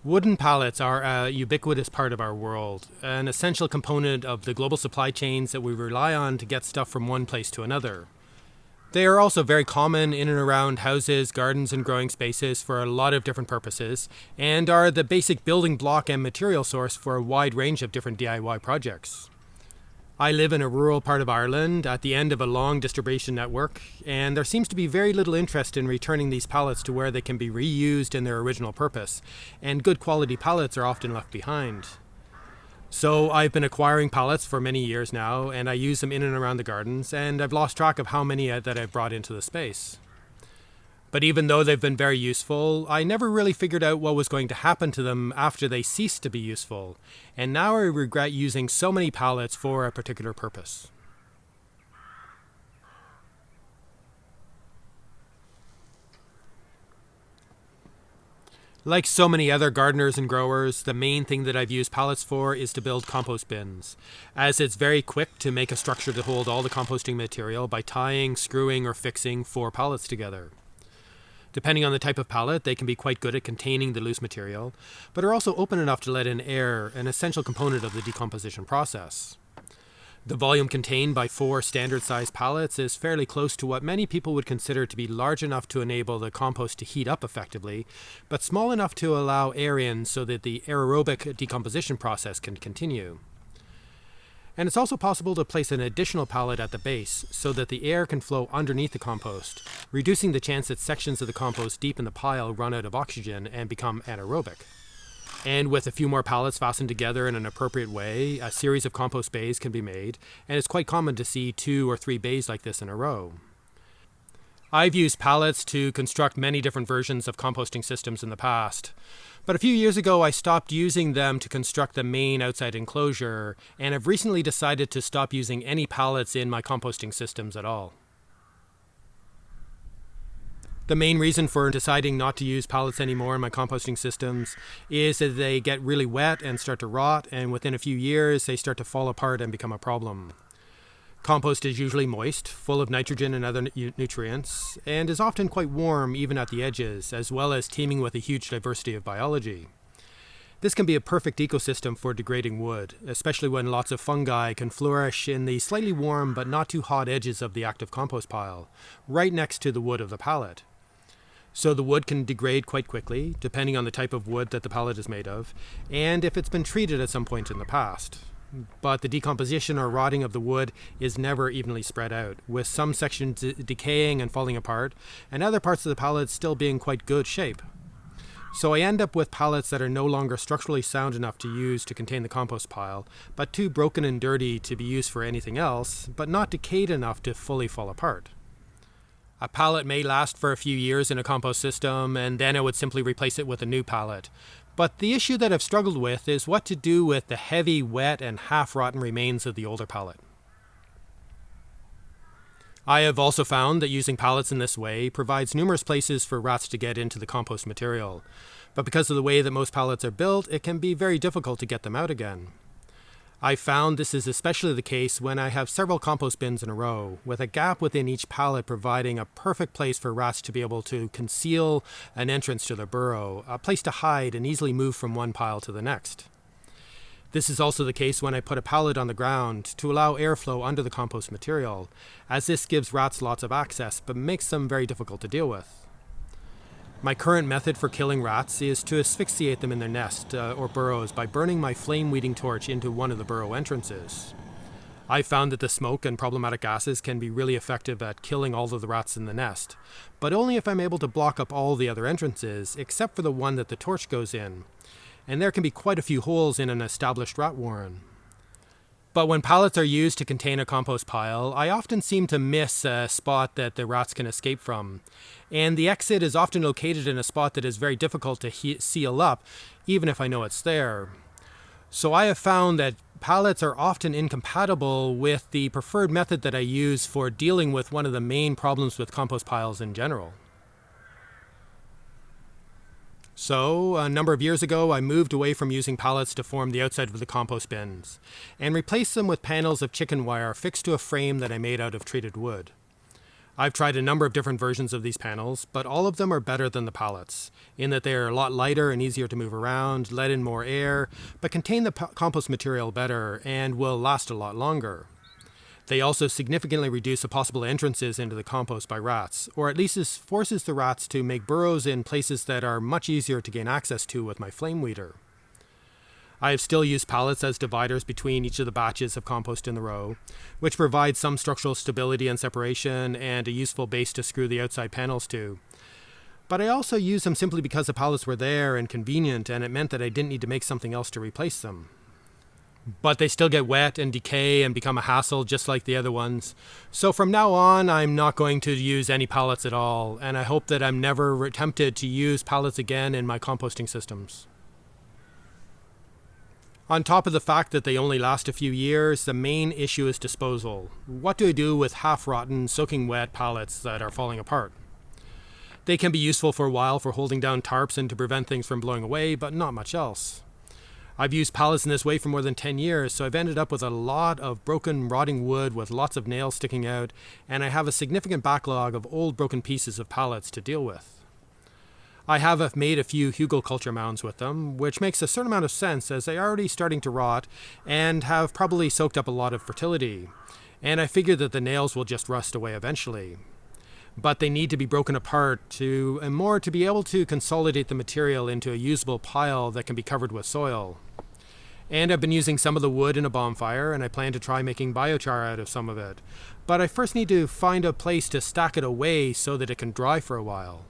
Wooden pallets are a ubiquitous part of our world, an essential component of the global supply chains that we rely on to get stuff from one place to another. They are also very common in and around houses, gardens, and growing spaces for a lot of different purposes, and are the basic building block and material source for a wide range of different DIY projects. I live in a rural part of Ireland at the end of a long distribution network, and there seems to be very little interest in returning these pallets to where they can be reused in their original purpose, and good quality pallets are often left behind. So I've been acquiring pallets for many years now, and I use them in and around the gardens, and I've lost track of how many that I've brought into the space. But even though they've been very useful, I never really figured out what was going to happen to them after they ceased to be useful, and now I regret using so many pallets for a particular purpose. Like so many other gardeners and growers, the main thing that I've used pallets for is to build compost bins, as it's very quick to make a structure to hold all the composting material by tying, screwing, or fixing 4 pallets together. Depending on the type of pallet, they can be quite good at containing the loose material, but are also open enough to let in air, an essential component of the decomposition process. The volume contained by 4 standard-sized pallets is fairly close to what many people would consider to be large enough to enable the compost to heat up effectively, but small enough to allow air in so that the aerobic decomposition process can continue. And it's also possible to place an additional pallet at the base so that the air can flow underneath the compost, reducing the chance that sections of the compost deep in the pile run out of oxygen and become anaerobic. And with a few more pallets fastened together in an appropriate way, a series of compost bays can be made, and it's quite common to see 2 or 3 bays like this in a row. I've used pallets to construct many different versions of composting systems in the past, but a few years ago I stopped using them to construct the main outside enclosure, and have recently decided to stop using any pallets in my composting systems at all. The main reason for deciding not to use pallets anymore in my composting systems is that they get really wet and start to rot, and within a few years they start to fall apart and become a problem. Compost is usually moist, full of nitrogen and other nutrients, and is often quite warm even at the edges, as well as teeming with a huge diversity of biology. This can be a perfect ecosystem for degrading wood, especially when lots of fungi can flourish in the slightly warm but not too hot edges of the active compost pile, right next to the wood of the pallet. So the wood can degrade quite quickly, depending on the type of wood that the pallet is made of, and if it's been treated at some point in the past. But the decomposition or rotting of the wood is never evenly spread out, with some sections decaying and falling apart, and other parts of the pallet still being quite good shape. So I end up with pallets that are no longer structurally sound enough to use to contain the compost pile, but too broken and dirty to be used for anything else, but not decayed enough to fully fall apart. A pallet may last for a few years in a compost system, and then I would simply replace it with a new pallet. But the issue that I've struggled with is what to do with the heavy, wet, and half-rotten remains of the older pallet. I have also found that using pallets in this way provides numerous places for rats to get into the compost material. But because of the way that most pallets are built, it can be very difficult to get them out again. I found this is especially the case when I have several compost bins in a row, with a gap within each pallet providing a perfect place for rats to be able to conceal an entrance to their burrow, a place to hide and easily move from one pile to the next. This is also the case when I put a pallet on the ground to allow airflow under the compost material, as this gives rats lots of access but makes them very difficult to deal with. My current method for killing rats is to asphyxiate them in their nest or burrows by burning my flame-weeding torch into one of the burrow entrances. I've found that the smoke and problematic gases can be really effective at killing all of the rats in the nest, but only if I'm able to block up all the other entrances, except for the one that the torch goes in, and there can be quite a few holes in an established rat warren. But when pallets are used to contain a compost pile, I often seem to miss a spot that the rats can escape from. And the exit is often located in a spot that is very difficult to seal up, even if I know it's there. So I have found that pallets are often incompatible with the preferred method that I use for dealing with one of the main problems with compost piles in general. So, a number of years ago, I moved away from using pallets to form the outside of the compost bins, and replaced them with panels of chicken wire fixed to a frame that I made out of treated wood. I've tried a number of different versions of these panels, but all of them are better than the pallets, in that they are a lot lighter and easier to move around, let in more air, but contain the compost material better and will last a lot longer. They also significantly reduce the possible entrances into the compost by rats, or at least this forces the rats to make burrows in places that are much easier to gain access to with my flame weeder. I have still used pallets as dividers between each of the batches of compost in the row, which provides some structural stability and separation and a useful base to screw the outside panels to. But I also used them simply because the pallets were there and convenient, and it meant that I didn't need to make something else to replace them. But they still get wet and decay and become a hassle just like the other ones. So from now on, I'm not going to use any pallets at all, and I hope that I'm never tempted to use pallets again in my composting systems. On top of the fact that they only last a few years, the main issue is disposal. What do I do with half-rotten, soaking wet pallets that are falling apart? They can be useful for a while for holding down tarps and to prevent things from blowing away, but not much else. I've used pallets in this way for more than 10 years, so I've ended up with a lot of broken, rotting wood with lots of nails sticking out, and I have a significant backlog of old broken pieces of pallets to deal with. I have made a few hugelkultur mounds with them, which makes a certain amount of sense as they are already starting to rot and have probably soaked up a lot of fertility, and I figure that the nails will just rust away eventually. But they need to be broken apart to be able to consolidate the material into a usable pile that can be covered with soil. And I've been using some of the wood in a bonfire, and I plan to try making biochar out of some of it. But I first need to find a place to stack it away so that it can dry for a while.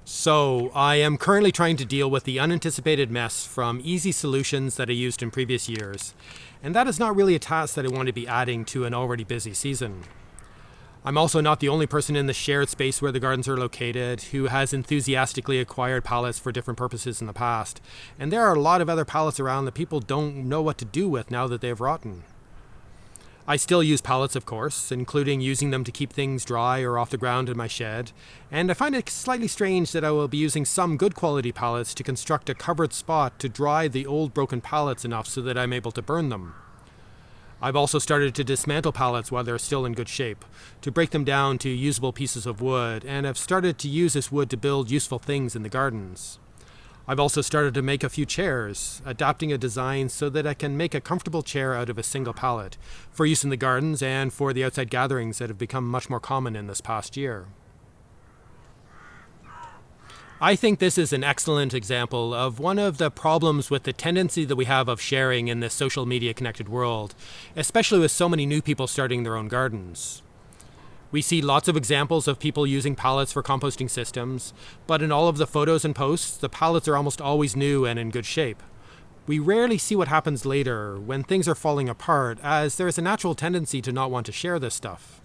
So, I am currently trying to deal with the unanticipated mess from easy solutions that I used in previous years, and that is not really a task that I want to be adding to an already busy season. I'm also not the only person in the shared space where the gardens are located who has enthusiastically acquired pallets for different purposes in the past, and there are a lot of other pallets around that people don't know what to do with now that they've rotten. I still use pallets, of course, including using them to keep things dry or off the ground in my shed, and I find it slightly strange that I will be using some good quality pallets to construct a covered spot to dry the old broken pallets enough so that I'm able to burn them. I've also started to dismantle pallets while they're still in good shape, to break them down to usable pieces of wood, and I've started to use this wood to build useful things in the gardens. I've also started to make a few chairs, adapting a design so that I can make a comfortable chair out of a single pallet, for use in the gardens and for the outside gatherings that have become much more common in this past year. I think this is an excellent example of one of the problems with the tendency that we have of sharing in this social media connected world, especially with so many new people starting their own gardens. We see lots of examples of people using pallets for composting systems, but in all of the photos and posts, the pallets are almost always new and in good shape. We rarely see what happens later when things are falling apart, as there is a natural tendency to not want to share this stuff.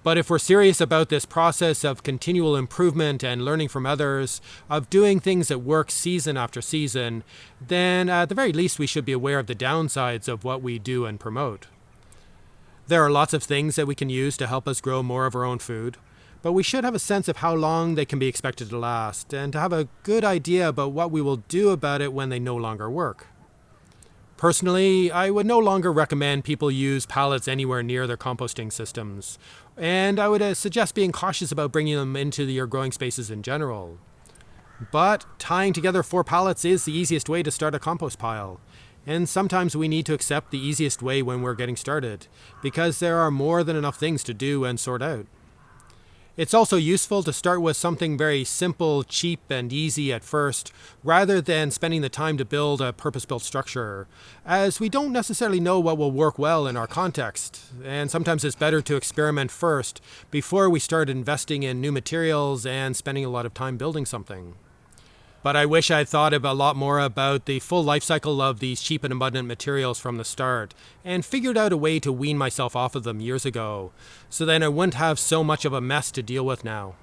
But if we're serious about this process of continual improvement and learning from others, of doing things that work season after season, then at the very least we should be aware of the downsides of what we do and promote. There are lots of things that we can use to help us grow more of our own food, but we should have a sense of how long they can be expected to last, and to have a good idea about what we will do about it when they no longer work. Personally, I would no longer recommend people use pallets anywhere near their composting systems, and I would suggest being cautious about bringing them into your growing spaces in general. But tying together 4 pallets is the easiest way to start a compost pile, and sometimes we need to accept the easiest way when we're getting started, because there are more than enough things to do and sort out. It's also useful to start with something very simple, cheap, and easy at first, rather than spending the time to build a purpose-built structure, as we don't necessarily know what will work well in our context, and sometimes it's better to experiment first before we start investing in new materials and spending a lot of time building something. But I wish I'd thought a lot more about the full life cycle of these cheap and abundant materials from the start, and figured out a way to wean myself off of them years ago, so then I wouldn't have so much of a mess to deal with now.